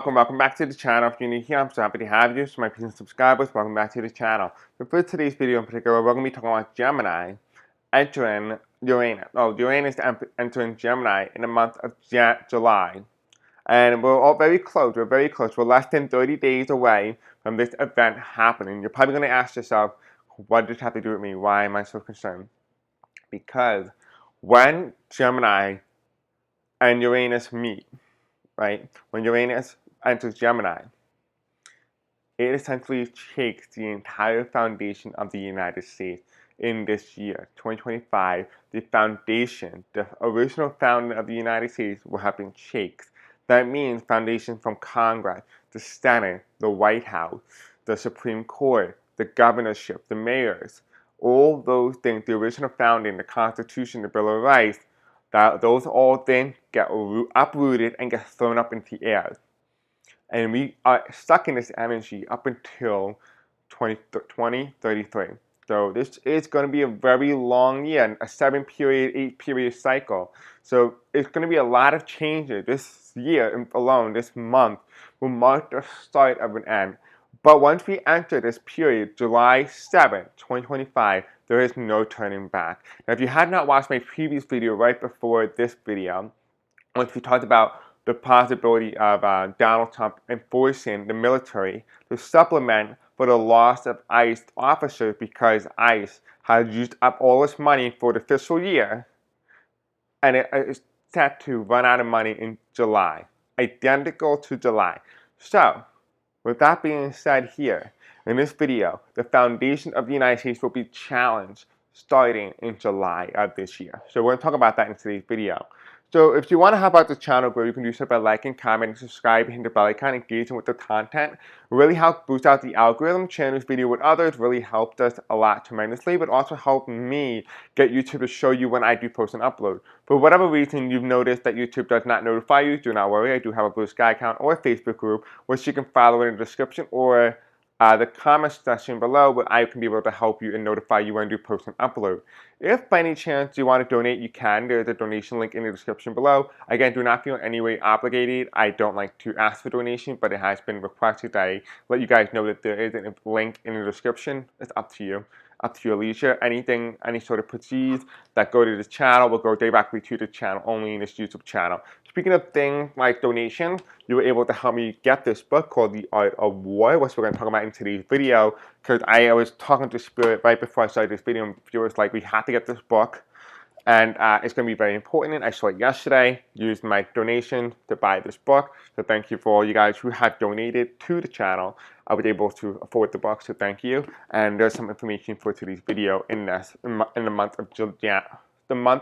Welcome back to the channel. If you're new here, I'm so happy to have you. So my recent subscribers, welcome back to the channel. So for today's video in particular, we're going to be talking about Gemini entering Uranus. Uranus entering Gemini in the month of July. And we're all very close. We're very close. We're less than 30 days away from this event happening. You're probably going to ask yourself, what does this have to do with me? Why am I so concerned? Because when Gemini and Uranus meet, right? When Uranus enters Gemini, it essentially shakes the entire foundation of the United States in this year, 2025. The foundation, the original founding of the United States will have been shaken. That means foundations from Congress, the Senate, the White House, the Supreme Court, the governorship, the mayors, all those things, the original founding, the Constitution, the Bill of Rights, those all things get uprooted and get thrown up into the air. And we are stuck in this energy up until 2033. So this is going to be a very long year, a 7-period, 8-period cycle. So it's going to be a lot of changes. This year alone, this month, will mark the start of an end. But once we enter this period, July 7th, 2025, there is no turning back. Now, if you had not watched my previous video right before this video, once we talked about the possibility of Donald Trump enforcing the military to supplement for the loss of ICE officers because ICE has used up all its money for the fiscal year, and it is set to run out of money in July, identical to July. So, with that being said here, in this video, the foundation of the United States will be challenged starting in July of this year. So we're going to talk about that in today's video. So if you want to help out the channel grow, you can do so by liking, commenting, subscribing, hitting the bell icon, engaging with the content. It really helps boost out the algorithm, sharing this video with others really helped us a lot tremendously, but also helped me get YouTube to show you when I do post and upload. For whatever reason you've noticed that YouTube does not notify you, do not worry. I do have a Blue Sky account or a Facebook group, which you can follow in the description or the comment section below, where I can be able to help you and notify you when I do post and upload. If by any chance you want to donate, you can. There's a donation link in the description below. Again, do not feel in any way obligated. I don't like to ask for donation, but it has been requested that I let you guys know that there is a link in the description. It's up to you. Up to your leisure. Anything, any sort of proceeds that go to this channel will go directly to the channel, only in this YouTube channel. Speaking of things like donations, you were able to help me get this book called The Art of War, which we're going to talk about in today's video, because I was talking to Spirit right before I started this video, and viewers like, we have to get this book, and it's going to be very important. And I saw it yesterday, used my donation to buy this book, so thank you for all you guys who have donated to the channel. I was able to afford the book, so thank you. And there's some information for today's video in the month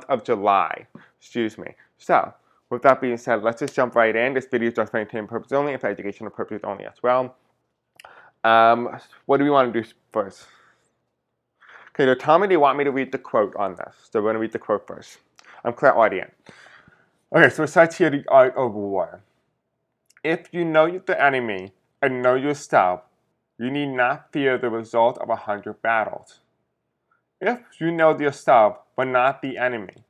of July. Excuse me. So, with that being said, let's just jump right in. This video is just for entertainment purposes only and for educational purposes only as well. What do we want to do first? Okay, they're telling me they want me to read the quote on this. So we're going to read the quote first. I'm clairaudient. Okay, so it says here, the art of war. If you know the enemy and know yourself, you need not fear the result of 100 battles. If you know yourself but not the enemy,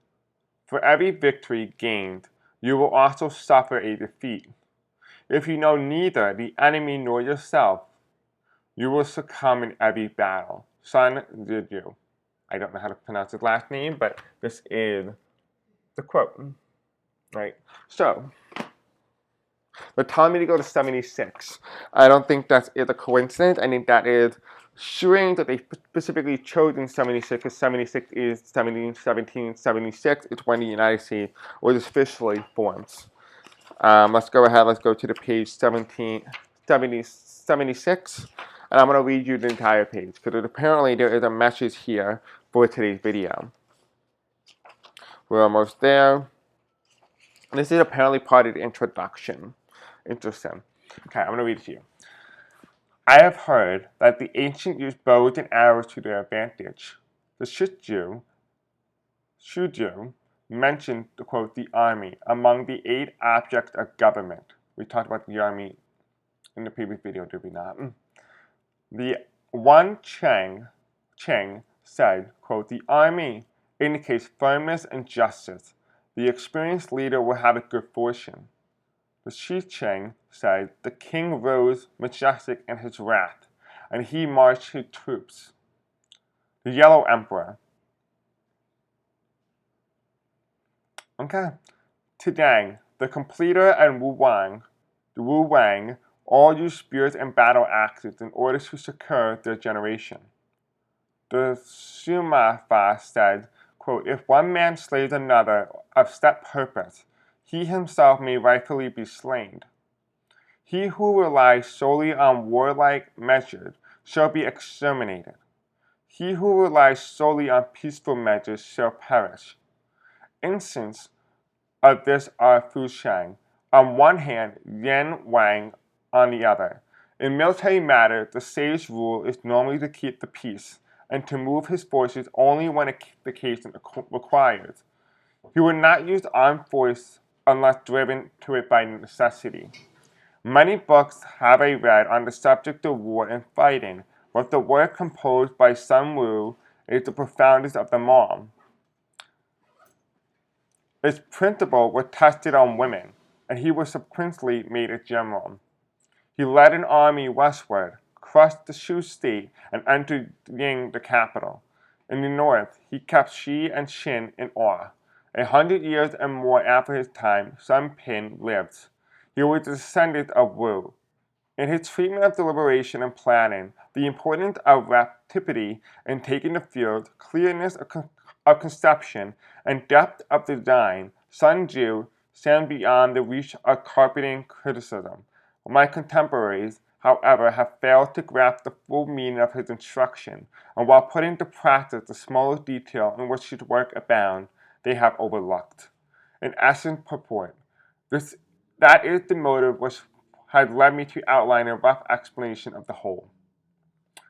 for every victory gained, you will also suffer a defeat. If you know neither the enemy nor yourself, you will succumb in every battle. Sun Tzu. I don't know how to pronounce his last name, but this is the quote. Right? So, they're telling me to go to 76. I don't think that is a coincidence. I think that is strange that they specifically chosen 76, because 76 is 1776. It's when the United States was officially formed. Let's go ahead. Let's go to the page 76. And I'm going to read you the entire page, because apparently there is a message here for today's video. We're almost there. This is apparently part of the introduction. Interesting. Okay, I'm going to read it to you. I have heard that the ancients used bows and arrows to their advantage. The Shuju mentioned, quote, the army among the 8 objects of government. We talked about the army in the previous video, did we not? The one Cheng said, quote, the army indicates firmness and justice. The experienced leader will have a good fortune. The Shi Cheng said, "The king rose majestic in his wrath, and he marched his troops." The Yellow Emperor. Okay. Tidang, the completer, and Wu Wang all use spears and battle axes in order to secure their generation. The Suma Fa said, quote, "If one man slays another of set purpose, he himself may rightfully be slain. He who relies solely on warlike measures shall be exterminated. He who relies solely on peaceful measures shall perish." Instance of this are Fu Shang on one hand, Yan Wang on the other. In military matters, the sage's rule is normally to keep the peace and to move his forces only when the occasion requires. He would not use armed force unless driven to it by necessity. Many books have I read on the subject of war and fighting, but the work composed by Sun Wu is the profoundest of them all. Its principles were tested on women, and he was subsequently made a general. He led an army westward, crushed the Shu state, and entered Ying, the capital. In the north, he kept Shi and Qin in awe. 100 years and more after his time, Sun Pin lived. He was a descendant of Wu. In his treatment of deliberation and planning, the importance of rapidity in taking the field, clearness of conception, and depth of design, Sun Tzu stand beyond the reach of carpeting criticism. My contemporaries, however, have failed to grasp the full meaning of his instruction, and while putting to practice the smallest detail in which his work abound, they have overlooked. In essence, purport. That is the motive which has led me to outline a rough explanation of the whole.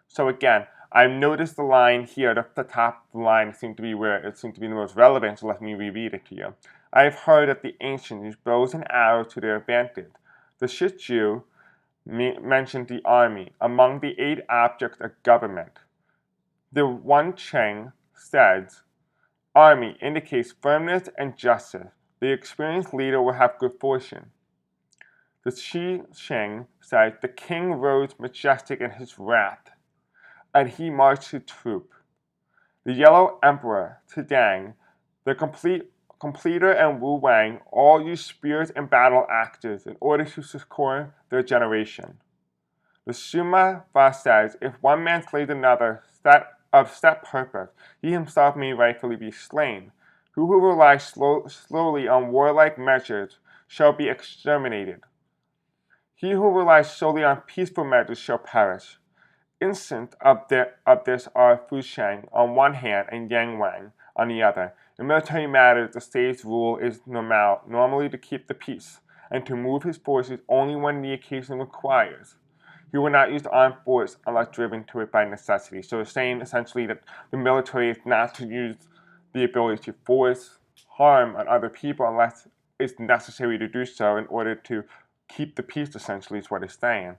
So again, I've noticed the line here, the top line seemed to be where it seemed to be the most relevant, so let me reread it to you. "I have heard that the ancients used bows and arrows to their advantage. The Shichu mentioned the army among the 8 objects of government. The Wan Cheng says, army indicates firmness and justice. The experienced leader will have good fortune. The Xi Sheng says, the king rose majestic in his wrath, and he marched his troop. The Yellow Emperor, Tidang, the completer, and Wu Wang all used spears and battle axes in order to secure their generation. The Suma Fa says, if one man slays another of set purpose, he himself may rightfully be slain. Who relies slowly on warlike measures shall be exterminated. He who relies solely on peaceful measures shall perish. Instance of this are Fu Shang on one hand and Yang Wang on the other. In military matters, the state's rule is normally to keep the peace, and to move his forces only when the occasion requires. He will not use armed force unless driven to it by necessity. So it's saying essentially that the military is not to use the ability to force harm on other people unless it's necessary to do so in order to keep the peace, essentially, is what it's saying.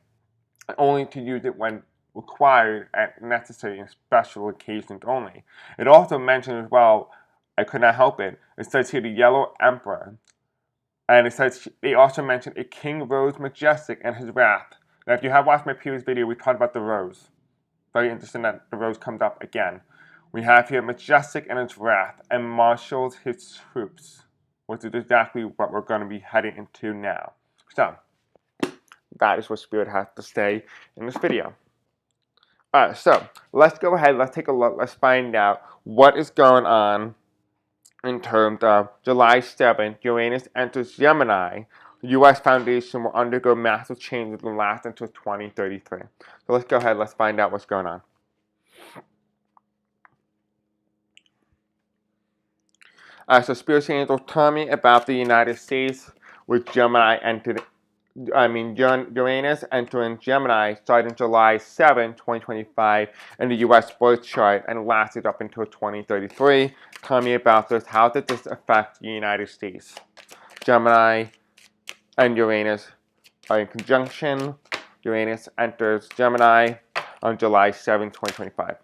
And only to use it when required and necessary in special occasions only. It also mentions as well, I could not help it, it says here the Yellow Emperor. And it says, they also mention a king rose majestic in his wrath. Now if you have watched my previous video, we talked about the rose. Very interesting that the rose comes up again. We have here majestic in his wrath and marshals his troops, which is exactly what we're going to be heading into now. So, that is what Spirit has to say in this video. Alright, so let's go ahead, let's take a look, let's find out what is going on in terms of July 7th, Uranus enters Gemini. The U.S. Foundation will undergo massive changes and last until 2033. So let's go ahead, let's find out what's going on. So Spirit Angels, tell me about the United States with Uranus entering Gemini starting July 7, 2025 in the U.S. birth chart and lasted up until 2033. Tell me about this. How did this affect the United States? Gemini and Uranus are in conjunction. Uranus enters Gemini on July 7, 2025.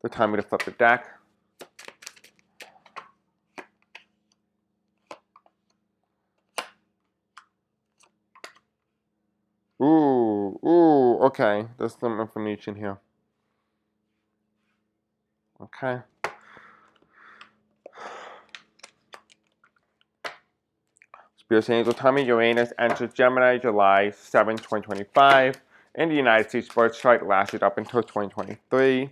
The time to flip the deck. Okay, there's some information here. Okay. Spirit Angel tell me Uranus enters Gemini July 7, 2025. In the United States, birth chart lasted up until 2033.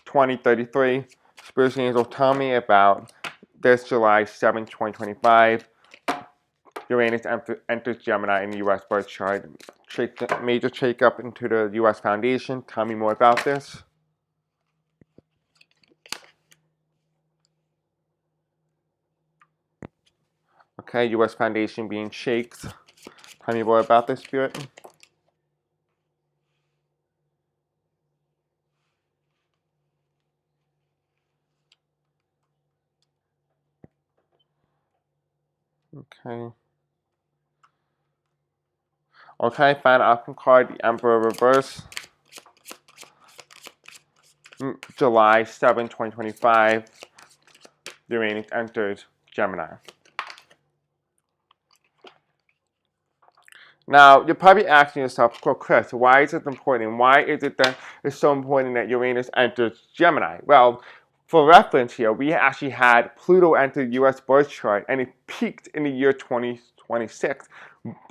2033. Spirit Angel tell me about this July 7, 2025. Uranus enters Gemini in the U.S. birth chart. Major shake-up into the U.S. Foundation. Tell me more about this. Okay, U.S. Foundation being shaked. Tell me more about this, Spirit. Okay. Okay, final outcome card, the Emperor reverse. July 7, 2025. Uranus enters Gemini. Now, you're probably asking yourself, well, Chris, why is it important? Why is it that it's so important that Uranus enters Gemini? Well, for reference here, we actually had Pluto enter the U.S. birth chart, and it peaked in the year 2026.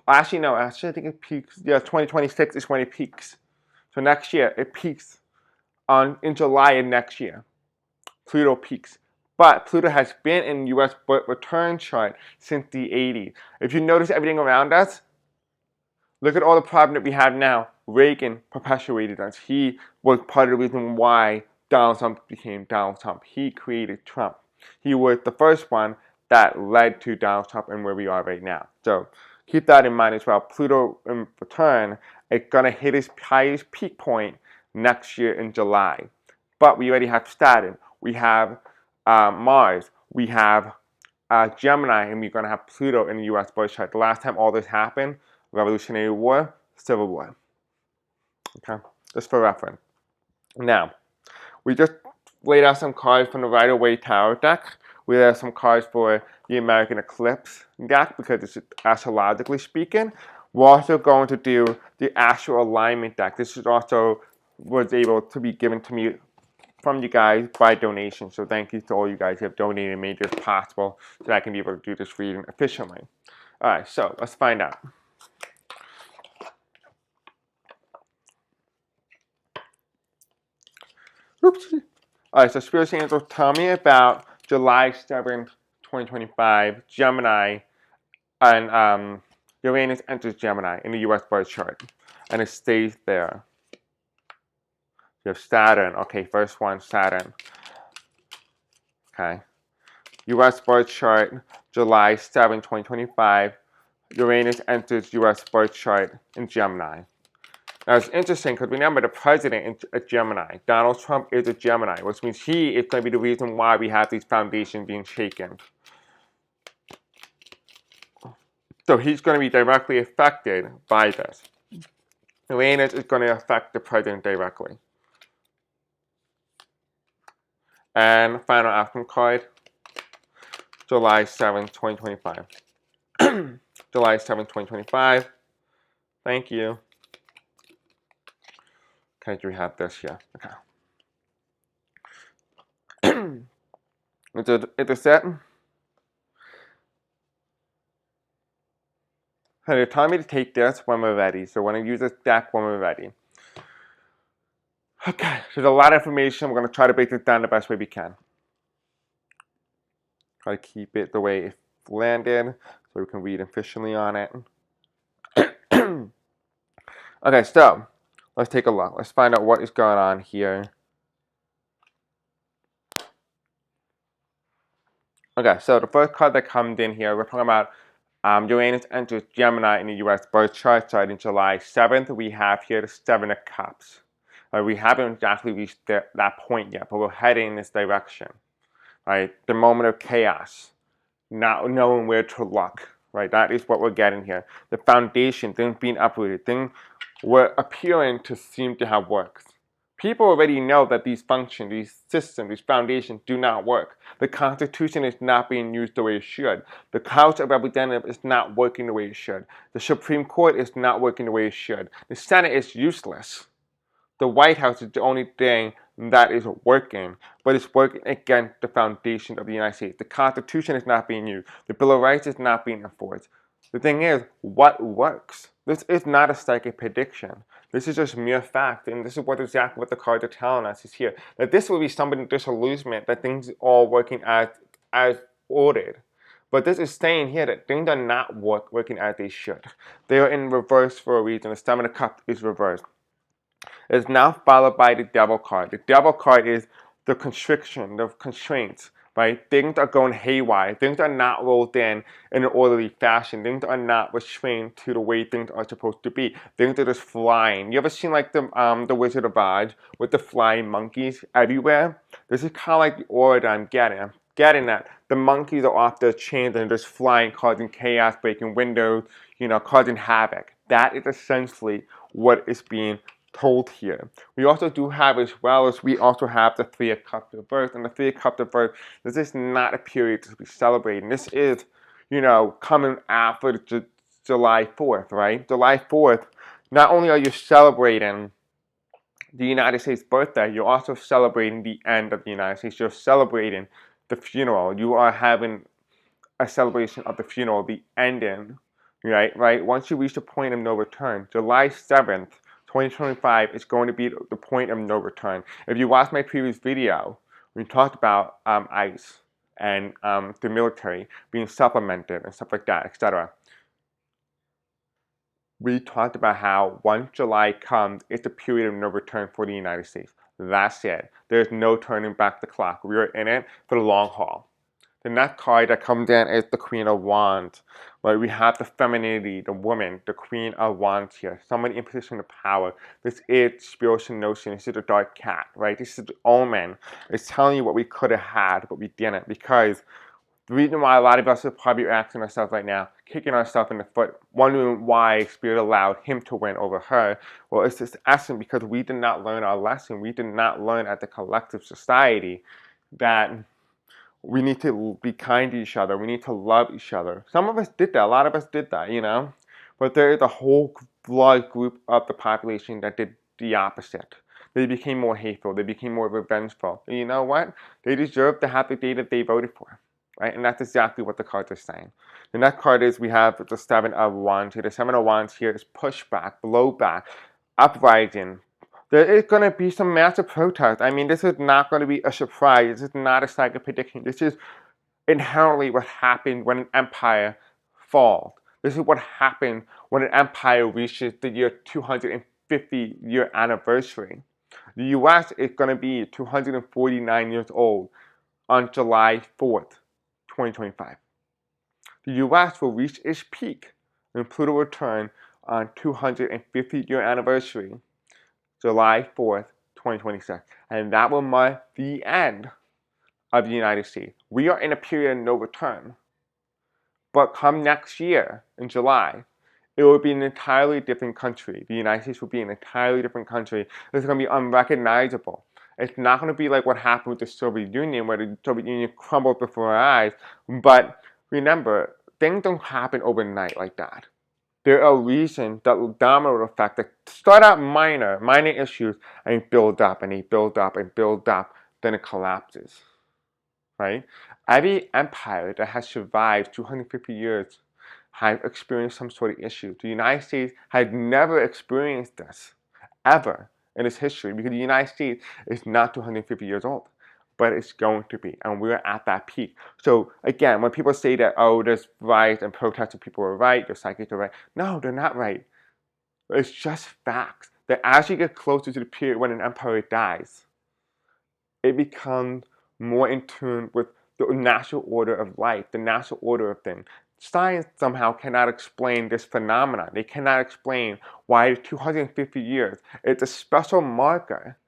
Actually, no, I think it peaks. Yeah, 2026 is when it peaks. So next year, it peaks in July of next year. Pluto peaks. But Pluto has been in U.S. return chart since the 80s. If you notice everything around us, look at all the problem that we have now. Reagan perpetuated us. He was part of the reason why Donald Trump became Donald Trump. He created Trump. He was the first one that led to Donald Trump and where we are right now. So keep that in mind as well. Pluto in return is going to hit its highest peak point next year in July. But we already have Saturn. We have Mars. We have Gemini, and we're going to have Pluto in the U.S. birth chart. The last time all this happened, Revolutionary War, Civil War. Okay, just for reference. Now, we just laid out some cards from the Rider-Waite Tarot deck. We laid out some cards for the American Eclipse deck because it's astrologically speaking. We're also going to do the astral alignment deck. This is also was able to be given to me from you guys by donation. So thank you to all you guys who have donated and made this possible so that I can be able to do this reading efficiently. All right, so let's find out. Oops. All right, so Spirit Angels, tell me about July 7th, 2025, Gemini, and Uranus enters Gemini in the U.S. birth chart, and it stays there. You have Saturn. Okay, first one, Saturn. Okay. U.S. birth chart, July 7, 2025. Uranus enters U.S. birth chart in Gemini. Now, it's interesting because remember, the president is a Gemini. Donald Trump is a Gemini, which means he is going to be the reason why we have these foundations being shaken. So he's going to be directly affected by this. Uranus is going to affect the president directly. And final outcome card, July 7, 2025. July 7, 2025. Thank you. Okay, do we have this here? Okay. It's a set. So they're telling me to take this when we're ready. So we're going to use this deck when we're ready. Okay, there's a lot of information. We're going to try to break this down the best way we can. Try to keep it the way it landed so we can read efficiently on it. Okay, so let's take a look. Let's find out what is going on here. Okay, so the first card that comes in here, we're talking about Uranus enters Gemini in the U.S. birth chart starting July 7th. We have here the Seven of Cups. We haven't exactly reached that point yet, but we're heading in this direction. Right, the moment of chaos, not knowing where to look. Right, that is what we're getting here. The foundation, things being uprooted, things were appearing to seem to have worked. People already know that these functions, these systems, these foundations do not work. The Constitution is not being used the way it should. The House of Representatives is not working the way it should. The Supreme Court is not working the way it should. The Senate is useless. The White House is the only thing that is working, but it's working against the foundation of the United States. The Constitution is not being used. The Bill of Rights is not being enforced. The thing is, what works? This is not a psychic prediction. This is just mere fact, and this is exactly what the cards are telling us is here. That this will be somebody's disillusionment, that things are all working as ordered. But this is saying here that things are not working as they should. They are in reverse for a reason. The Seven of Cups is reversed. It's now followed by the Devil card. The Devil card is the constriction, the constraints, right? Things are going haywire. Things are not rolled in an orderly fashion. Things are not restrained to the way things are supposed to be. Things are just flying. You ever seen like the Wizard of Oz with the flying monkeys everywhere? This is kind of like the aura that I'm getting. I'm getting that the monkeys are off their chains and just flying, causing chaos, breaking windows, causing havoc. That is essentially what is being told here. We also do have, as well as we also have the Three of Cups reversed, and the Three of Cups reversed, this is not a period to be celebrating. This is, coming after July 4th, right? July 4th, not only are you celebrating the United States birthday, you're also celebrating the end of the United States. You're celebrating the funeral. You are having a celebration of the funeral, the ending, right? Once you reach the point of no return, July 7th, 2025 is going to be the point of no return. If you watched my previous video, we talked about ICE and the military being supplemented and stuff like that, etc. We talked about how once July comes, it's a period of no return for the United States. That's it. There's no turning back the clock. We are in it for the long haul. The next card that comes in is the Queen of Wands, where we have the femininity, the woman, the Queen of Wands here, somebody in position of power. This is spiritual notion. This is the dark cat, right? This is the omen. It's telling you what we could have had, but we didn't, because the reason why a lot of us are probably asking ourselves right now, kicking ourselves in the foot, wondering why Spirit allowed him to win over her. Well, it's this essence because we did not learn our lesson. We did not learn as a collective society that we need to be kind to each other. We need to love each other. Some of us did that. A lot of us did that, But there is a whole large group of the population that did the opposite. They became more hateful. They became more revengeful. And you know what? They deserve to have the day that they voted for, right? And that's exactly what the cards are saying. The next card is we have the Seven of Wands here. The Seven of Wands here is pushback, blowback, uprising. There is going to be some massive protest. I mean, this is not going to be a surprise. This is not a psychic prediction. This is inherently what happens when an empire falls. This is what happens when an empire reaches the year 250-year anniversary. The U.S. is going to be 249 years old on July 4th, 2025. The U.S. will reach its peak when Pluto returns on 250-year anniversary. July 4th, 2026. And that will mark the end of the United States. We are in a period of no return. But come next year, in July, it will be an entirely different country. The United States will be an entirely different country. It's going to be unrecognizable. It's not going to be like what happened with the Soviet Union, where the Soviet Union crumbled before our eyes. But remember, things don't happen overnight like that. There are reasons that will domino effect that start out minor issues and build up and they build up and build up, then it collapses, right? Every empire that has survived 250 years has experienced some sort of issue. The United States has never experienced this, ever in its history, because the United States is not 250 years old. But it's going to be, and we're at that peak. So again, when people say that, oh, there's riots and protests and people are right, the psychics are right, no, they're not right. It's just facts that as you get closer to the period when an empire dies, it becomes more in tune with the natural order of life, the natural order of things. Science somehow cannot explain this phenomenon. They cannot explain why 250 years is a special marker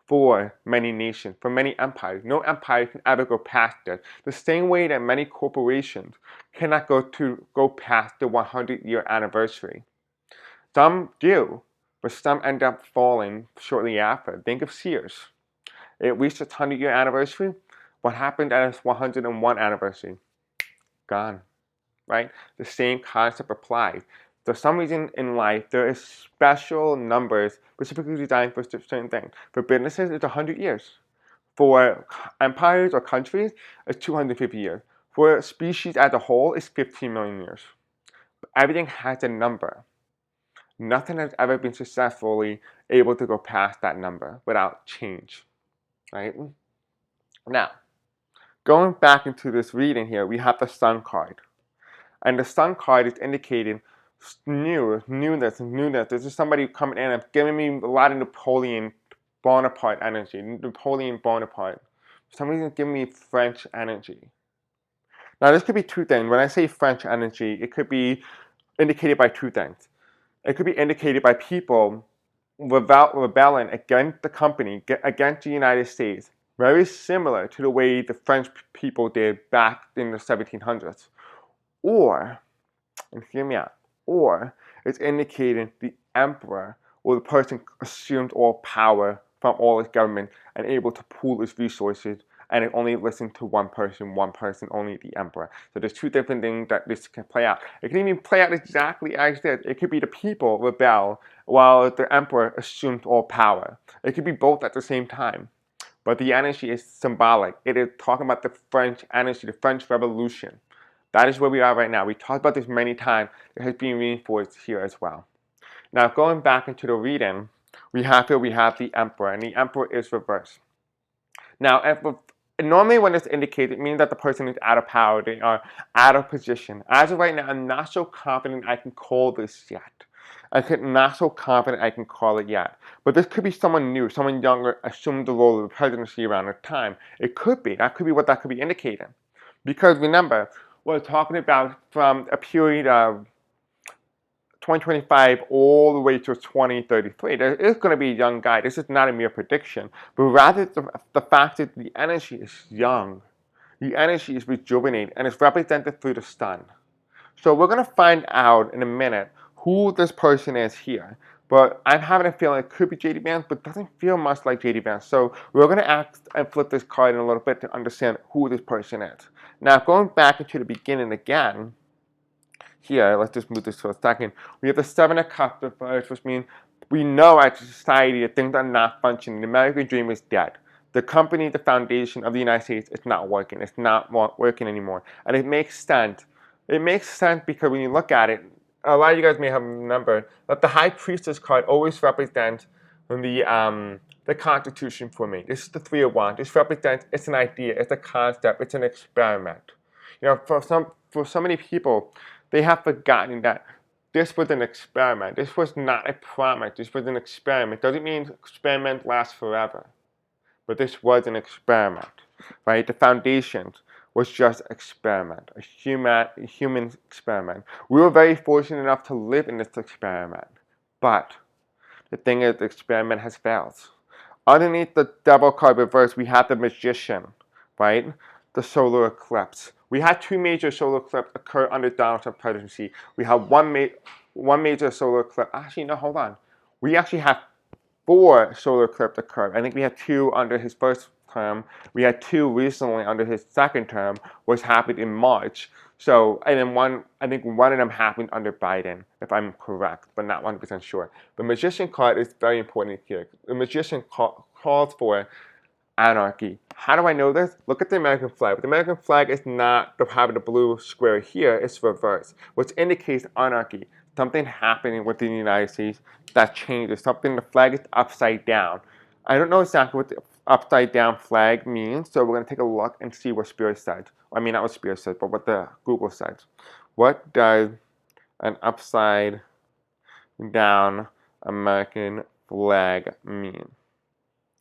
for many nations, for many empires. No empire can ever go past this. The same way that many corporations cannot go past the 100-year anniversary. Some do, but some end up falling shortly after. Think of Sears. It reached its 100-year anniversary. What happened at its 101 anniversary? Gone, right? The same concept applies. For some reason in life, there is special numbers specifically designed for certain things. For businesses, it's 100 years. For empires or countries, it's 250 years. For a species as a whole, it's 15 million years. Everything has a number. Nothing has ever been successfully able to go past that number without change, right? Now, going back into this reading here, we have the Sun card. And the Sun card is indicating newness. This is somebody coming in and giving me a lot of Napoleon Bonaparte energy. Napoleon Bonaparte. For some reason, giving me French energy. Now, this could be two things. When I say French energy, it could be indicated by two things. It could be indicated by people rebelling against the company, against the United States, very similar to the way the French people did back in the 1700s. Or, and hear me out, or it's indicating the emperor or the person assumed all power from all his government and able to pool his resources and it only listen to one person only, the emperor. So there's two different things that this can play out. It can even play out exactly as this. It could be the people rebel while the emperor assumed all power. It could be both at the same time. But the energy is symbolic. It is talking about the French energy, the French Revolution. That is where we are right now. We talked about this many times. It has been reinforced here as well. Now, going back into the reading, we have the emperor, and the emperor is reversed. Now, normally when it's indicated, it means that the person is out of power. They are out of position. As of right now, I'm not so confident I can call this yet. I'm not so confident I can call it yet. But this could be someone new, someone younger, assumed the role of the presidency around the time. It could be. That could be what that could be indicating. Because remember, we're talking about from a period of 2025 all the way to 2033. There is going to be a young guy. This is not a mere prediction, but rather the fact that the energy is young. The energy is rejuvenated and it's represented through the sun. So we're going to find out in a minute who this person is here. But I'm having a feeling it could be JD Vance, but it doesn't feel much like JD Vance. So we're going to ask and flip this card in a little bit to understand who this person is. Now, going back into the beginning again, here, let's just move this for a second. We have the Seven of Cups reversed, which means we know as a society that things are not functioning. The American dream is dead. The company, the foundation of the United States is not working. It's not working anymore. And it makes sense. It makes sense because when you look at it, a lot of you guys may have remembered that the High Priestess card always represents the Constitution for me. This is the Three of Wands. This represents, it's an idea, it's a concept, it's an experiment. You know, for so many people, they have forgotten that this was an experiment. This was not a promise. This was an experiment. Doesn't mean experiment lasts forever. But this was an experiment, right? The foundation was just an experiment, a human experiment. We were very fortunate enough to live in this experiment. But the thing is, the experiment has failed. Underneath the Devil card reverse, we have the Magician, right? The solar eclipse. We had two major solar eclipses occur under Donald Trump's presidency. We have one major solar eclipse. Actually, no, hold on. We actually have 4 solar eclipses occur. I think we had 2 under his first term. We had 2 recently under his second term, which happened in March. So, and then I think one of them happened under Biden, if I'm correct, but not 100% sure. The Magician card is very important here. The Magician calls for anarchy. How do I know this? Look at the American flag. The American flag is not having the blue square here, it's reversed, which indicates anarchy. Something happening within the United States that changes. Something, the flag is upside down. I don't know exactly what the upside down flag means, so we're going to take a look and see what Spirit says. I mean, not what Spirit says, but what the Google says. What does an upside down American flag mean?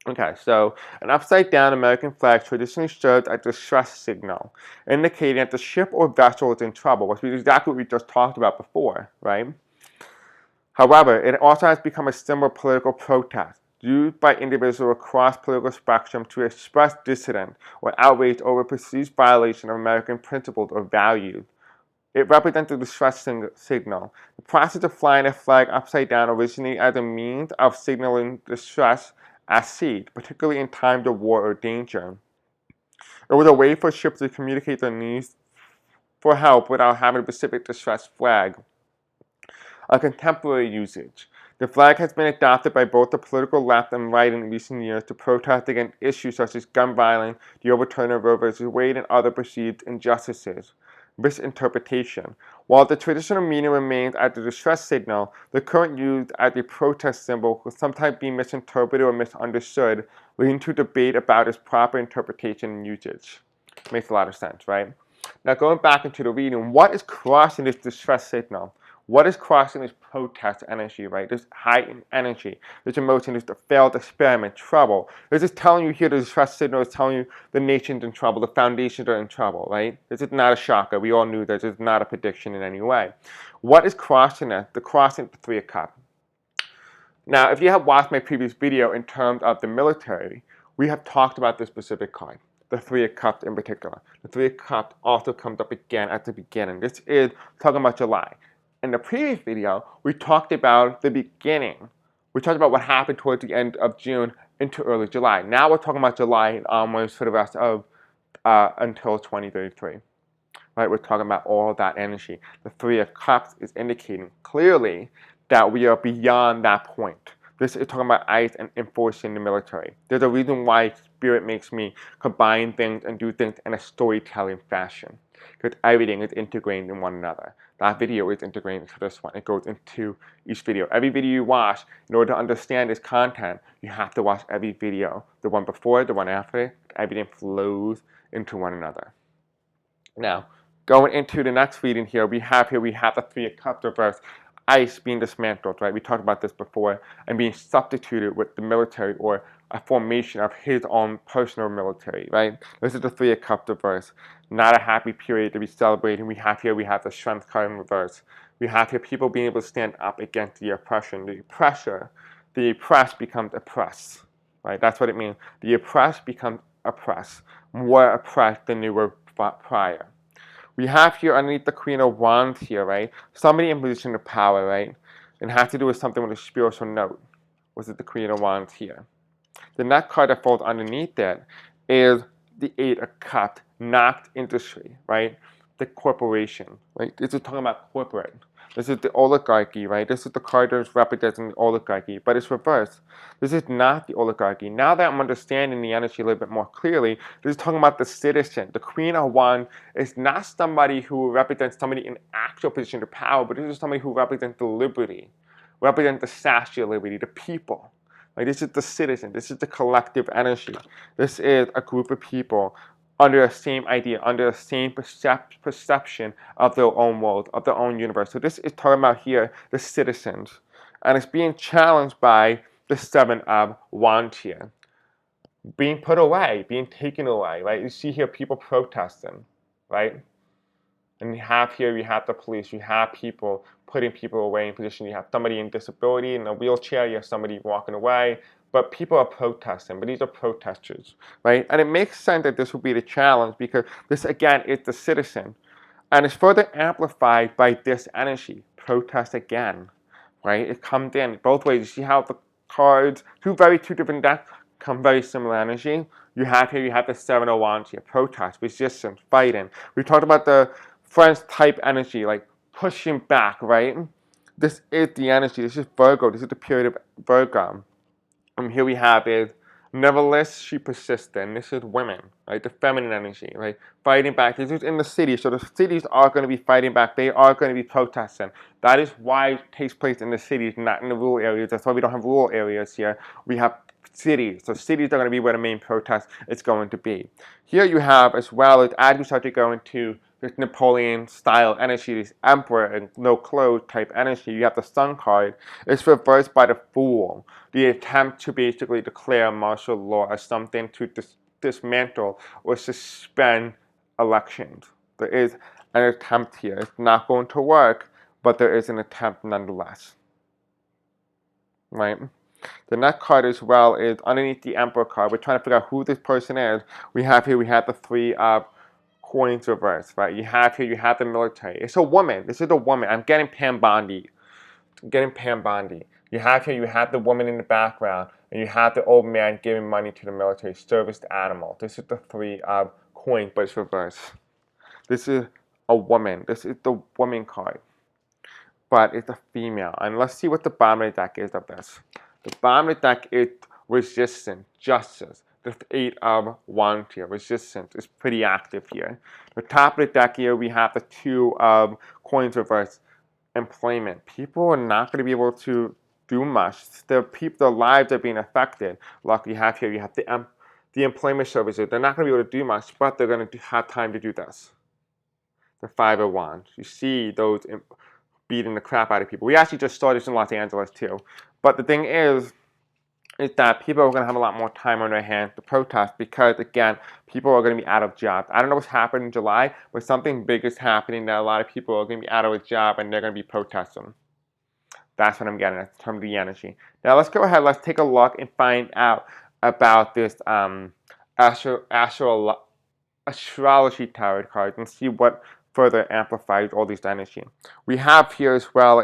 Okay, so an upside down American flag traditionally serves as a distress signal, indicating that the ship or vessel is in trouble, which is exactly what we just talked about before, right? However, it also has become a symbol of political protest, used by individuals across political spectrum to express dissident or outrage over perceived violation of American principles or values. It represents the distress signal. The process of flying a flag upside down originated as a means of signaling distress at sea, particularly in times of war or danger. It was a way for ships to communicate their needs for help without having a specific distress flag. A contemporary usage. The flag has been adopted by both the political left and right in recent years to protest against issues such as gun violence, the overturn of Roe v. Wade, and other perceived injustices. Misinterpretation. While the traditional meaning remains as a distress signal, the current use as a protest symbol can sometimes be misinterpreted or misunderstood, leading to debate about its proper interpretation and usage. Makes a lot of sense, right? Now, going back into the reading, what is crossing this distress signal? What is crossing this protest energy, right? This heightened energy, this emotion, this failed experiment, trouble. This is telling you here, the distress signal is telling you the nation's in trouble, the foundations are in trouble, right? This is not a shocker. We all knew this. This is not a prediction in any way. What is crossing it? The crossing the Three of Cups. Now, if you have watched my previous video in terms of the military, we have talked about this specific card, the Three of Cups in particular. The Three of Cups also comes up again at the beginning. This is talking about July. In the previous video, we talked about the beginning. We talked about what happened towards the end of June into early July. Now we're talking about July and onwards for the rest of until 2033. Right? We're talking about all that energy. The Three of Cups is indicating clearly that we are beyond that point. This is talking about ice and enforcing the military. There's a reason why Spirit makes me combine things and do things in a storytelling fashion. Because everything is integrated in one another. That video is integrated into this one. It goes into each video. Every video you watch, in order to understand this content, you have to watch every video. The one before, the one after, everything flows into one another. Now, going into the next reading here, we have the Three of Cups reversed. Ice being dismantled, right? We talked about this before, and being substituted with the military or a formation of his own personal military, right? This is the Three of Cups reverse. Not a happy period to be celebrating. We have the Strength card in reverse. We have here people being able to stand up against the oppression. The oppressed becomes oppressed, right? That's what it means. The oppressed becomes oppressed. More oppressed than they were prior. We have here underneath the Queen of Wands here, right? Somebody in position of power, right? And has to do with something with a spiritual note. Was it the Queen of Wands here? The next card that falls underneath it is the Eight of Cups, not industry, right? The corporation, right? This is talking about corporate. This is the oligarchy, right? This is the card that's representing the oligarchy, but it's reversed. This is not the oligarchy. Now that I'm understanding the energy a little bit more clearly, this is talking about the citizen. The Queen of Wands is not somebody who represents somebody in actual position of power, but this is somebody who represents the liberty, represents the statue of liberty, the people. Like, this is the citizen. This is the collective energy. This is a group of people under the same idea, under the same perception of their own world, of their own universe. So this is talking about here the citizens. And it's being challenged by the Seven of Wands here. Being put away, being taken away, right? You see here people protesting, right? And you have the police, you have people putting people away in position. You have somebody in disability in a wheelchair, you have somebody walking away, but people are protesting, but these are protesters, right? And it makes sense that this would be the challenge because this, again, is the citizen. And it's further amplified by this energy, protest again, right? It comes in both ways. You see how the cards, two different decks, come very similar energy. You have the Seven of Wands here, protest, resistance, fighting. We talked about the Friends type energy, like pushing back, right? This is the energy. This is Virgo. This is the period of Virgo. And here we have is, nevertheless, she persisted. This is women, right? The feminine energy, right? Fighting back. This is in the cities. So the cities are going to be fighting back. They are going to be protesting. That is why it takes place in the cities, not in the rural areas. That's why we don't have rural areas here. We have cities. So cities are going to be where the main protest is going to be. Here you have, as well as we start to go into this Napoleon-style energy, this emperor and no clothes type energy, you have the Sun card. It's reversed by the Fool. The attempt to basically declare martial law as something to dismantle or suspend elections. There is an attempt here. It's not going to work, but there is an attempt nonetheless. Right? The next card as well is underneath the Emperor card. We're trying to figure out who this person is. We have the Three of coins reversed, right? You have here, you have the military. It's a woman. This is a woman. I'm getting Pam Bondi. You have here, you have the woman in the background, and you have the old man giving money to the military, service animal. This is the 3 of coins, but it's reversed. This is a woman. This is the woman card, but it's a female. And let's see what the bottom of the deck is of this. The bottom of the deck is resistance, justice. The 8 of Wands here, resistance is pretty active here. The top of the deck here, we have the 2 of coins reversed, employment. People are not going to be able to do much. Their lives are being affected. Like you have here, you have the employment services. They're not going to be able to do much, but they're going to have time to do this. The 5 of Wands. You see those beating the crap out of people. We actually just saw this in Los Angeles too. But the thing is that people are going to have a lot more time on their hands to protest because, again, people are going to be out of jobs. I don't know what's happened in July, but something big is happening that a lot of people are going to be out of a job and they're going to be protesting. That's what I'm getting at in terms of the energy. Now let's go ahead. Let's take a look and find out about this astrology tarot cards and see what further amplifies all these energy. We have here as well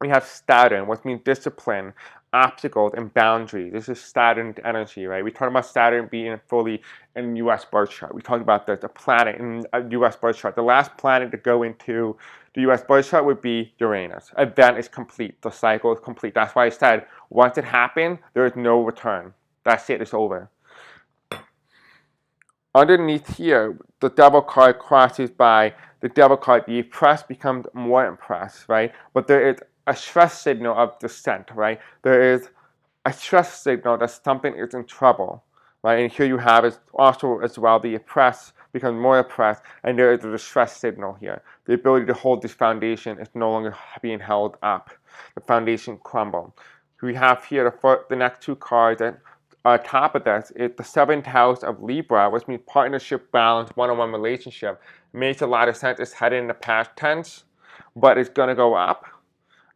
we have Saturn, which means discipline, obstacles, and boundaries. This is Saturn energy, right? We talked about Saturn being fully in U.S. birth chart. We talked about the planet in a U.S. birth chart. The last planet to go into the U.S. birth chart would be Uranus. Event is complete. The cycle is complete. That's why I said once it happened, there is no return. That's it. It's over. Underneath here, the devil card crosses by the devil card. The oppressed becomes more impressed, right? But there is a stress signal of dissent, right? There is a stress signal that something is in trouble, right? And here you have it also as well, the oppressed becomes more oppressed, and there is a distress signal here. The ability to hold this foundation is no longer being held up. The foundation crumbled. We have here the next 2 cards that on top of this is the 7th house of Libra, which means partnership, balance, one-on-one relationship. It makes a lot of sense. It's headed in the past tense, but it's going to go up,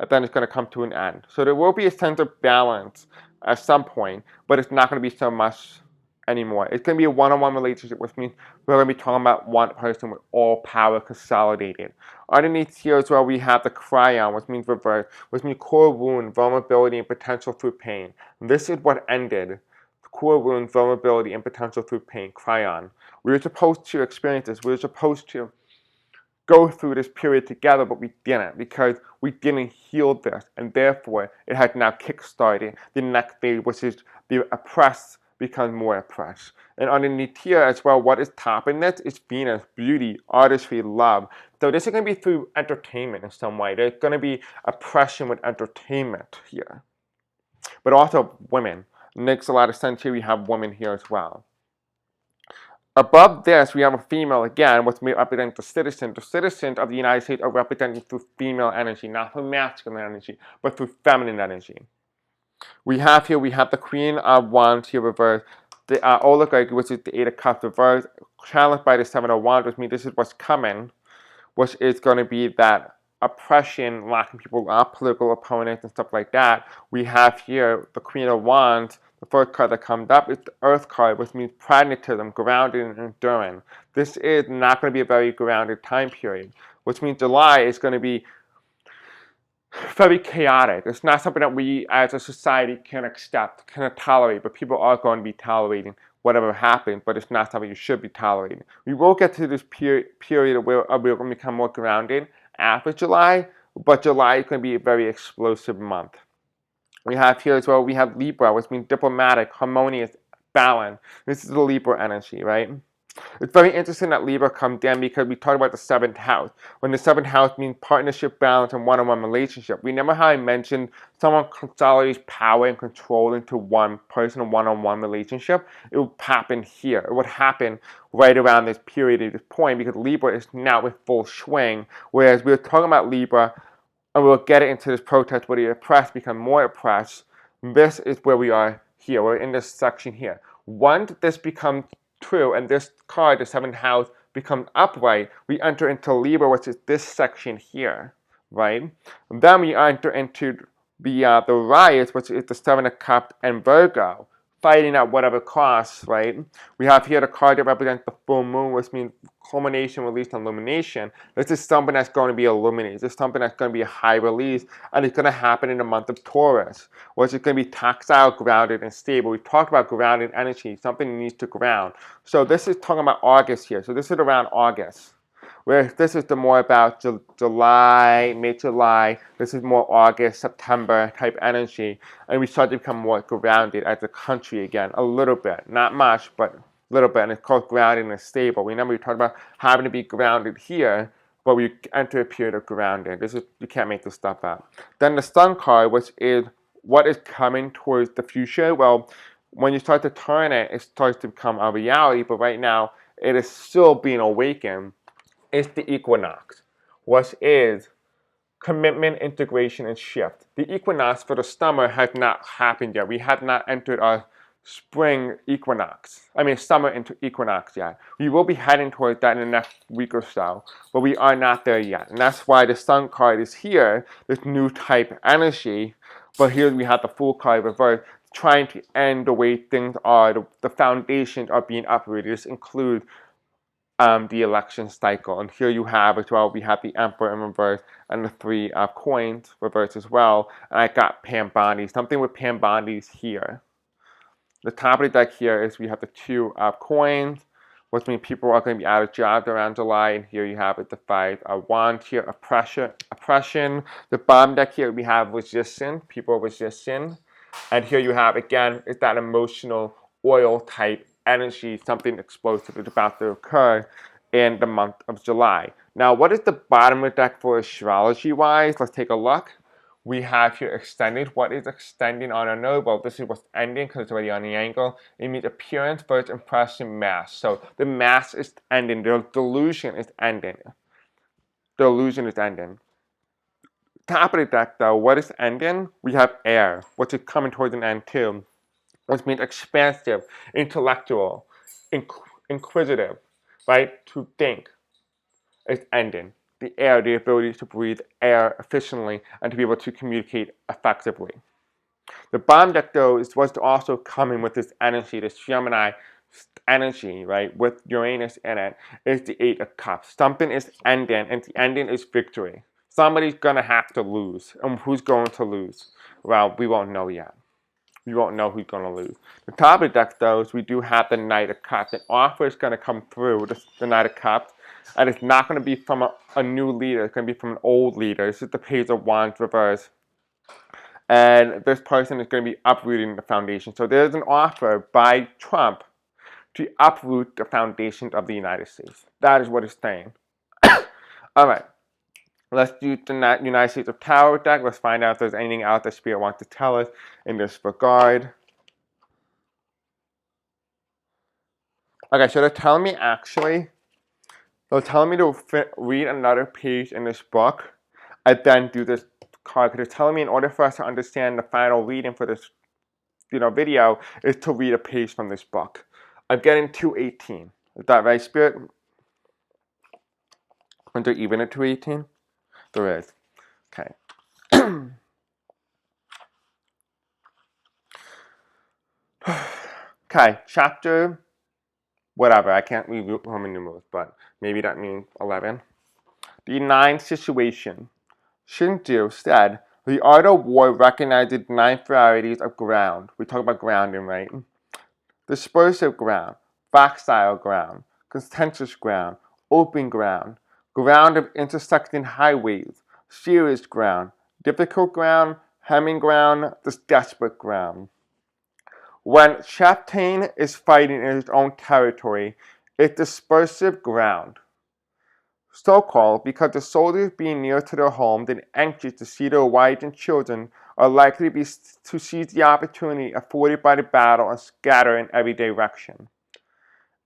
and then it's going to come to an end. So there will be a sense of balance at some point, but it's not going to be so much anymore. It's going to be a one-on-one relationship, which means we're going to be talking about one person with all power consolidated. Underneath here as well, we have the Cryon, which means reverse, which means core wound, vulnerability, and potential through pain. This is what ended. Core wound, vulnerability, and potential through pain, Cryon. We were supposed to experience this. We were supposed to go through this period together, but we didn't because we didn't heal this, and therefore it has now kick-started the next phase, which is the oppressed become more oppressed. And underneath here as well, what is topping this is Venus, beauty, artistry, love. So this is going to be through entertainment in some way. There's going to be oppression with entertainment here. But also women. Makes a lot of sense here. We have women here as well. Above this, we have a female again, which represents the citizen. The citizens of the United States are represented through female energy, not through masculine energy, but through feminine energy. We have the Queen of Wands here reversed, the oligarchy, which is the 8 of Cups reversed, challenged by the 7 of Wands, which means this is what's coming, which is going to be that oppression, locking people up, political opponents, and stuff like that. We have here the Queen of Wands. The first card that comes up is the Earth card, which means pragmatism, grounded, and enduring. This is not going to be a very grounded time period, which means July is going to be very chaotic. It's not something that we as a society can accept, can tolerate, but people are going to be tolerating whatever happens, but it's not something you should be tolerating. We will get to this period where we're going to become more grounded after July, but July is going to be a very explosive month. We have here as well, we have Libra, which means diplomatic, harmonious, balance. This is the Libra energy, right? It's very interesting that Libra comes in because we talked about the 7th house. When the 7th house means partnership, balance, and one-on-one relationship. Remember how I mentioned someone consolidates power and control into one person, a one-on-one relationship? It would happen here. It would happen right around this period at this point because Libra is now in full swing. Whereas we were talking about Libra, and we'll get it into this protest where the oppressed become more oppressed. This is where we are here. We're in this section here. Once this becomes true, and this card, the 7th house, becomes upright, we enter into Libra, which is this section here, right? And then we enter into the riots, which is the 7 of Cups and Virgo. fighting at whatever cost, right? We have here the card that represents the full moon, which means culmination, release, and illumination. This is something that's going to be illuminated. This is something that's going to be a high release, and it's going to happen in the month of Taurus, which is going to be tactile, grounded, and stable. We talked about grounded energy, something needs to ground. So this is talking about August here. So this is around August. Whereas this is the more about July, mid-July, this is more August, September type energy. And we start to become more grounded as a country again, a little bit. Not much, but a little bit. And it's called grounded and stable. Remember, we talked about having to be grounded here, but we enter a period of grounding. This is, you can't make this stuff up. Then the Sun card, which is what is coming towards the future. Well, when you start to turn it, it starts to become a reality. But right now, it is still being awakened. It's the equinox, which is commitment, integration, and shift. The equinox for the summer has not happened yet. We have not entered our summer into equinox yet. We will be heading towards that in the next week or so, but we are not there yet. And that's why the Sun card is here, this new type energy. But here we have the Fool card reversed, trying to end the way things are. The foundations are being uprooted. This includes the election cycle. And here you have as well, we have the Emperor in reverse and the Three of Coins reverse as well. And I got Pambandi, something with Pambandis here. The top of the deck here is we have the Two of Coins, which means people are going to be out of jobs around July. And here you have it, the Five of Wands here, oppression. The bottom deck here we have resistance, people resisting. And here you have, again, it's that emotional oil type energy, something explosive is about to occur in the month of July. Now, what is the bottom of the deck for astrology-wise? Let's take a look. We have here extended. What is extending on a node? Well, this is what's ending because it's already on the angle. It means appearance, first impression, mass. So the mass is ending. The delusion is ending. The illusion is ending. Top of the deck, though, what is ending? We have air, which is coming towards an end too, which means expansive, intellectual, inquisitive, right? To think is ending. The air, the ability to breathe air efficiently and to be able to communicate effectively. The bottom deck, though, is what's also coming with this energy, this Gemini energy, right, with Uranus in it, is the Eight of Cups. Something is ending, and the ending is victory. Somebody's going to have to lose. And who's going to lose? Well, we won't know yet. We won't know who's going to lose. The top of the deck, though, is we do have the Knight of Cups. An offer is going to come through, the Knight of Cups, and it's not going to be from a new leader. It's going to be from an old leader. This is the Page of Wands reverse. And this person is going to be uprooting the foundation. So there's an offer by Trump to uproot the foundations of the United States. That is what it's saying. All right. Let's do the United States of Tower deck. Let's find out if there's anything else that Spirit wants to tell us in this regard. Okay, so they're telling me to read another page in this book and then do this card. Because they're telling me in order for us to understand the final reading for this video is to read a page from this book. I'm getting 218. Is that right, Spirit? Is there even a 218? There is. Okay. Okay, chapter, whatever. I can't read Roman numerals, but maybe that means 11. The ninth situation. Shinju said, the art of war recognizes 9 varieties of ground. We talk about grounding, right? Dispersive ground, facile ground, contentious ground, open ground, ground of intersecting highways, serious ground, difficult ground, hemming ground, desperate ground. When Chaptain is fighting in his own territory, it's dispersive ground. So called because the soldiers being near to their home and anxious to see their wives and children are likely to seize the opportunity afforded by the battle and scatter in every direction.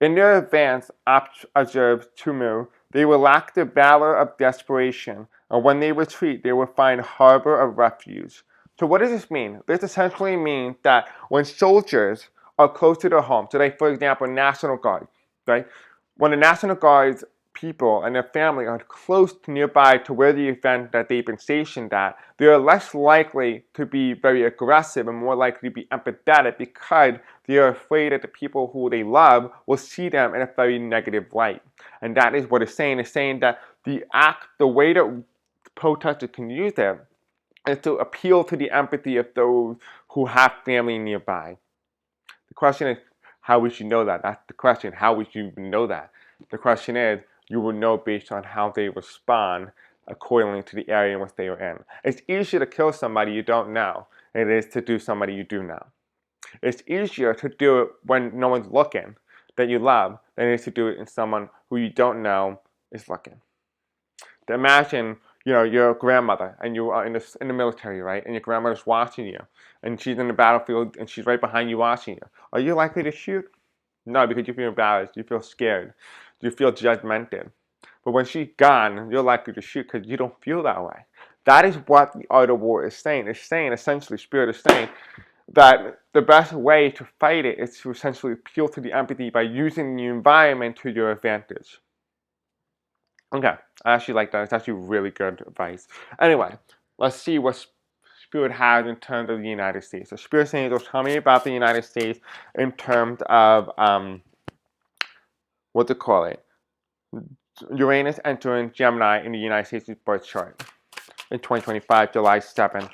In their advance, observes Tumu, they will lack the valor of desperation, and when they retreat, they will find a harbor of refuge. So what does this mean? This essentially means that when soldiers are close to their home, so like, for example, National Guard, right? When the National Guard's people and their family are close nearby to where the event that they've been stationed at, they are less likely to be very aggressive and more likely to be empathetic because They're afraid that the people who they love will see them in a very negative light. And that is what it's saying. It's saying that the way that protesters can use it is to appeal to the empathy of those who have family nearby. The question is, how would you know that? That's the question. How would you know that? The question is, you will know based on how they respond accordingly to the area in which they are in. It's easier to kill somebody you don't know than it is to do somebody you do know. It's easier to do it when no one's looking that you love than it is to do it in someone who you don't know is looking. To imagine, your grandmother and you are in the military, right? And your grandmother's watching you, and she's in the battlefield and she's right behind you watching you. Are you likely to shoot? No, because you feel embarrassed, you feel scared, you feel judgmental. But when she's gone, you're likely to shoot because you don't feel that way. That is what the art of war is saying. It's saying, essentially, Spirit is saying that the best way to fight it is to essentially appeal to the empathy by using the environment to your advantage. Okay, I actually like that. It's actually really good advice. Anyway, let's see what Spirit has in terms of the United States. So Spirit saying, tell me about the United States in terms of, what to call it? Uranus entering Gemini in the United States birth chart in 2025, July 7th.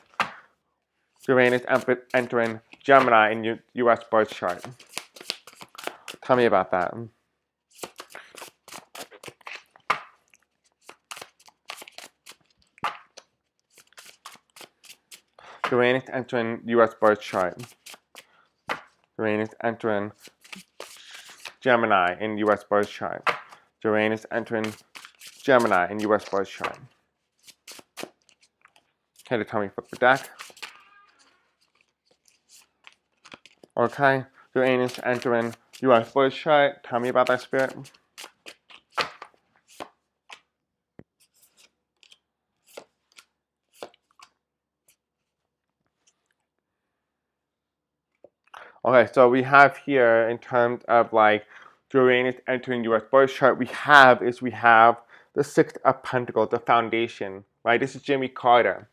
Uranus entering Gemini in U.S. birth chart. Tell me about that. Uranus entering U.S. birth chart. Uranus entering Gemini in U.S. birth chart. Uranus entering Gemini in U.S. birth chart. Okay, tell me flip the deck. Okay, Uranus entering U.S. birth chart. Tell me about that, Spirit. Okay, so we have here in terms of like Uranus entering U.S. birth chart, we have the Six of Pentacles, the foundation, right? This is Jimmy Carter.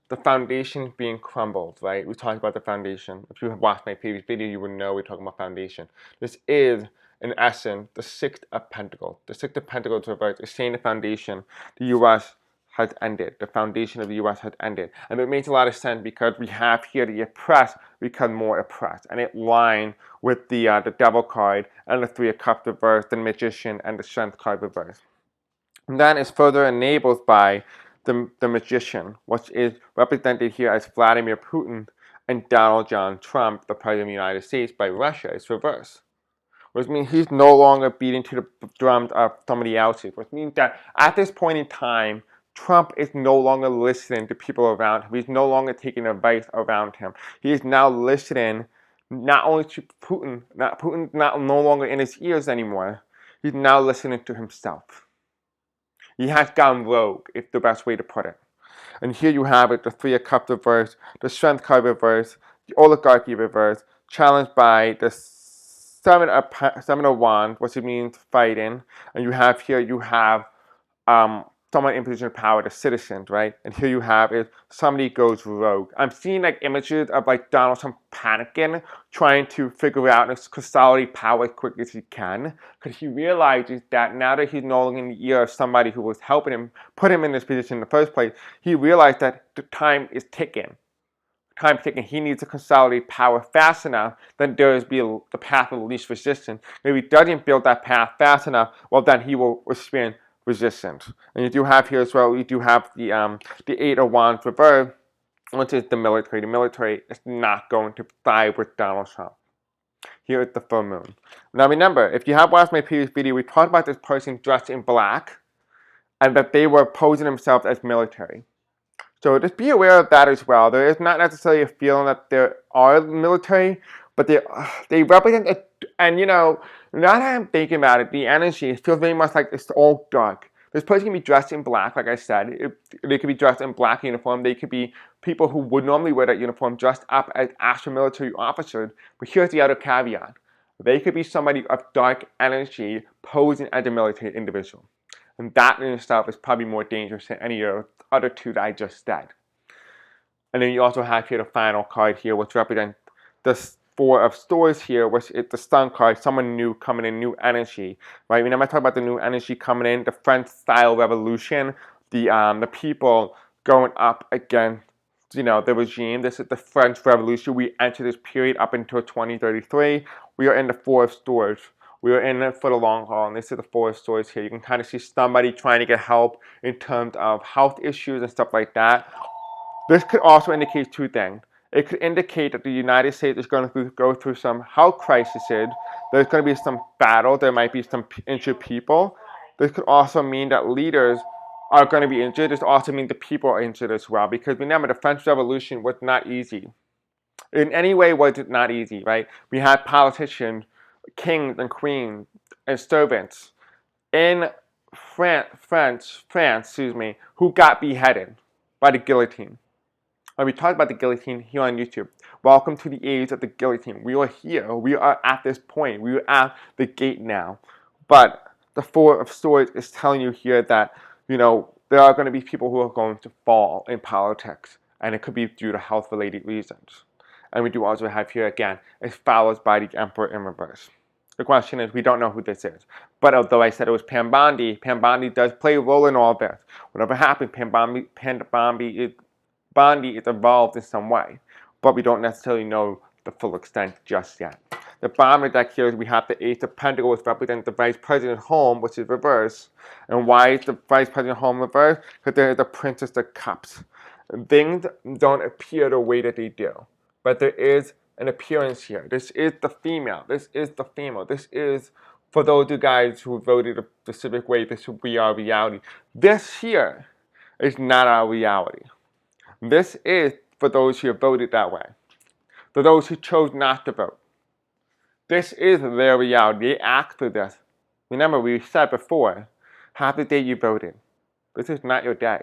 The foundation being crumbled, right? We talked about the foundation. If you have watched my previous video, you would know we're talking about foundation. This is, in essence, the Six of Pentacles. The Six of Pentacles reverse is saying the foundation, the U.S. has ended. The foundation of the U.S. has ended. And it makes a lot of sense because we have here the oppressed become more oppressed. And it lines with the Devil card and the Three of Cups reverse, the Magician, and the Strength card reverse. And that is further enabled by the Magician, which is represented here as Vladimir Putin and Donald John Trump, the President of the United States, by Russia. It's reversed. Which means he's no longer beating to the drums of somebody else's. Which means that at this point in time, Trump is no longer listening to people around him. He's no longer taking advice around him. He is now listening not only to Putin, Putin's not no longer in his ears anymore. He's now listening to himself. He has gone rogue, is the best way to put it. And here you have it, the Three of Cups reverse, the Strength card reverse, the Oligarchy reverse, challenged by the Seven of Wands, which means fighting. And you have here, someone in position of power, the citizens, right? And here you have is somebody goes rogue. I'm seeing like images of like Donald Trump panicking, trying to figure out and consolidate power as quickly as he can, because he realizes that now that he's no longer in the ear of somebody who was helping him, put him in this position in the first place, he realized that the time is ticking. He needs to consolidate power fast enough, then there is the path of least resistance. If he doesn't build that path fast enough, well then he will experience resistance. And you do have here as well, you do have the Eight of Wands reverse, which is the military. The military is not going to side with Donald Trump. Here is the full moon. Now remember, if you have watched my previous video, we talked about this person dressed in black and that they were posing themselves as military. So just be aware of that as well. There is not necessarily a feeling that there are military, but they represent it. And now that I'm thinking about it, the energy feels very much like it's all dark. This person can be dressed in black, like I said. They could be dressed in black uniform. They could be people who would normally wear that uniform dressed up as actual military officers. But here's the other caveat. They could be somebody of dark energy posing as a military individual. And that in itself is probably more dangerous than any of the other two that I just said. And then you also have here the final card here, which represents the Four of Swords here, which is the Sun card, someone new coming in, new energy, right? Whenever I talk about the new energy coming in, the French-style revolution, the people going up against, the regime. This is the French Revolution. We enter this period up until 2033. We are in the Four of Swords. We are in it for the long haul, and this is the Four of Swords here. You can kind of see somebody trying to get help in terms of health issues and stuff like that. This could also indicate two things. It could indicate that the United States is going to go through some health crises. There's going to be some battle. There might be some injured people. This could also mean that leaders are going to be injured. This also means the people are injured as well. Because remember, the French Revolution was not easy. In any way, was it not easy, right? We had politicians, kings and queens, and servants in France, who got beheaded by the guillotine. And we talked about the guillotine here on YouTube. Welcome to the age of the guillotine. We are here. We are at this point. We are at the gate now. But the Four of Swords is telling you here that, there are going to be people who are going to fall in politics. And it could be due to health-related reasons. And we do also have here, again, it's followed by the Emperor in reverse. The question is, we don't know who this is. But although I said it was Pam Bondi does play a role in all this. Whatever happened, Pam Bondi is involved in some way, but we don't necessarily know the full extent just yet. The bottom of the deck here is we have the Ace of Pentacles representing the Vice President's home, which is reverse. And why is the Vice President's home reversed? Because there is the Princess of Cups. Things don't appear the way that they do, but there is an appearance here. This is the female. This is the female. This is, for those of you guys who voted a specific way, this will be our reality. This here is not our reality. This is for those who have voted that way. For those who chose not to vote. This is their reality. They asked for this. Remember, we said before, have the day you voted. This is not your day.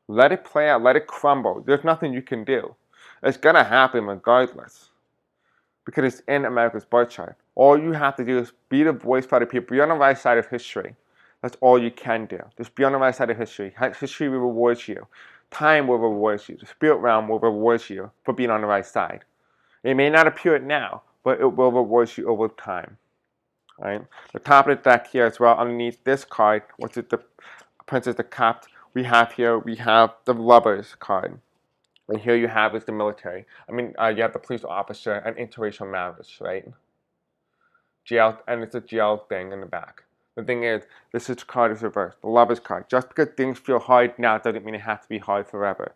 Let it play out. Let it crumble. There's nothing you can do. It's going to happen regardless. Because it's in America's birth chart. All you have to do is be the voice for the people. Be on the right side of history. That's all you can do. Just be on the right side of history. History will reward you. Time will reward you. The spirit realm will reward you for being on the right side. It may not appear now, but it will reward you over time. Right? The top of the deck here as well, underneath this card, which is the Princess of Cups, we have the Lovers card. And here you have is the military. You have the police officer and interracial marriage, right? Jail, and it's a jail thing in the back. The thing is, this card is reversed. The Lover's card. Just because things feel hard now doesn't mean it has to be hard forever.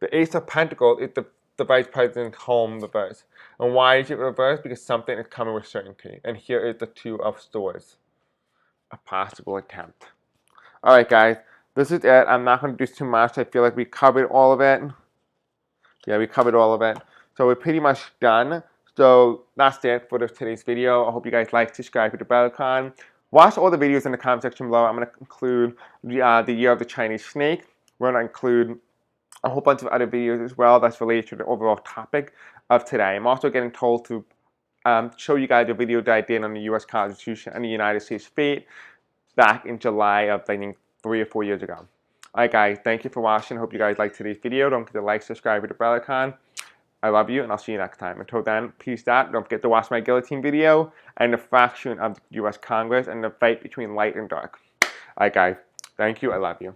The Ace of Pentacles is the Vice President's home reverse. And why is it reversed? Because something is coming with certainty. And here is the Two of Swords. A possible attempt. Alright guys, this is it. I'm not going to do too much. I feel like we covered all of it. Yeah, we covered all of it. So we're pretty much done. So that's it for today's video. I hope you guys like, subscribe to the bell icon. Watch all the videos in the comment section below. I'm going to include the Year of the Chinese Snake. We're going to include a whole bunch of other videos as well that's related to the overall topic of today. I'm also getting told to show you guys a video that I did on the U.S. Constitution and the United States fate back in July of, I think, 3 or 4 years ago. Alright guys, thank you for watching. Hope you guys liked today's video. Don't forget to like, subscribe, hit the bell icon. I love you, and I'll see you next time. Until then, peace out. Don't forget to watch my guillotine video and the fraction of the U.S. Congress and the fight between light and dark. Alright guys, thank you. I love you.